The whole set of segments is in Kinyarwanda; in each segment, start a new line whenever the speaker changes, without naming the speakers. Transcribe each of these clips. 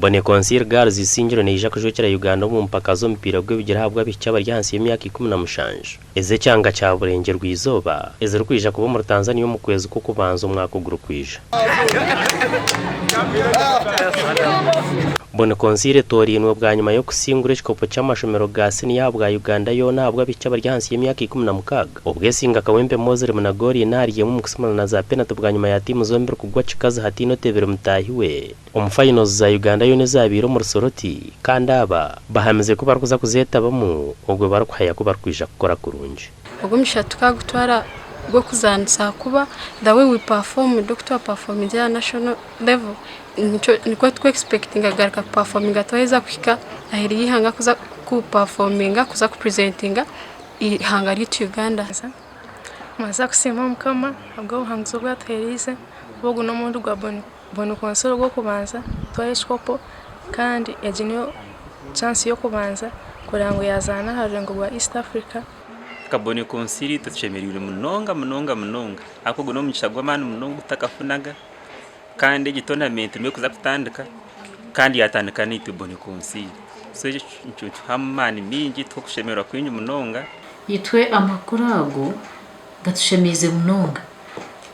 Bone Consir Girls isingiro neija kujokera Uganda mu mpaka zo mpira gwe bigira habwa bica bari hansi y'imyaka 17 eze cyanga cya burenge rwizoba eze rukwija kuba muri Tanzania mu kwezi ko kubanza umwaka uguru kwija. Bone Consir torinwe bwa nyuma yo kusingura ikikopo cy'amashomero ga senior bwa Uganda yo nabwa bica bari hansi y'imyaka 16 ubwesinga kawembe Mozere Munagori nariye mu kusimana na za penalty bwa nyuma ya timu zombi kugwa chikaza hatino tevere mutahiwe umufayino za Uganda yo nezabiro mu Rusoroti kandi aba bahamize ko barkuza kuzeta bamu ubwo barkwaya ko barkwija gukora kurunje
ubwo mishatuka gutwara bwo kuzanisa kuba the way we perform doctor perform in national level niko twe expecting agaraka performing atweza kwika ahiri yihanga kuza ku performinga kuza ku presentinga ihanga ryo Uganda maza kusema mukama abwo hangizo bwa twerize bogo no mundu gwa Bone Consir go kubanza twayishkopo kandi yajinyo chance yo kubanza kurango yazana harengo bwa East Africa
Bone Consir tuchemerire munonga ako guno muchagwa manu munonga utakafunaga kandi gitonament mwe kuza kutandika kandi yatandika nitu Bone Consir so cyo hamani mingi twokushemerwa kwinyu munonga
yitwe amakurago gatushemize munonga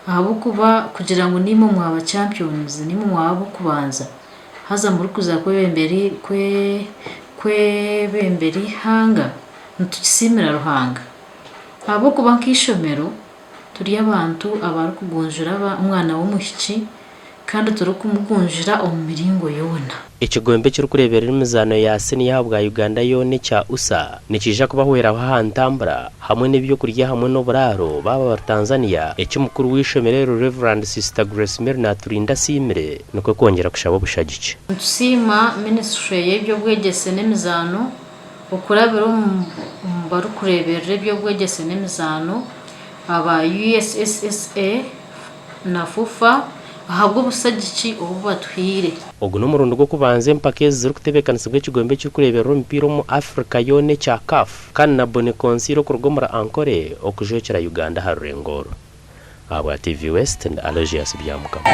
abo kuba kugira ngo nimo mwaba champions nimo mwabo kubanza haza muri kuza kwebemberi hanga ntukisimira ruhanga abo kuba nkishomero turi abantu abari kugonjura umwana w'umuhici kandi turi kumugonjira omumiringo yona
ikigombe cyo kureberera imizano ya senior bwa Uganda yone cya USA nikija kubahwera bahantambura hamwe n'ibyo kurya hamwe no buraro baba Tanzania mukuru w'ishomerero Reverend Sister Grace Merna turinda simire nuko kongera kushabo bushagice
tusima ministry y'ibyo bwegese n'imizano ukurabero baru kureberera ibyo bwegese n'imizano aba USSSA na FUFA ahabwo busagici ubu batwire
ogu no murundo gwo kubanze mpake ziri kutebekanisa bw'ikigombe cyo kurebera umupira mu Africa yone cya CAF kandi na Bone Consir kurugomora ankore okujokera Uganda harurengoro aba TV West and Alogias byamukamo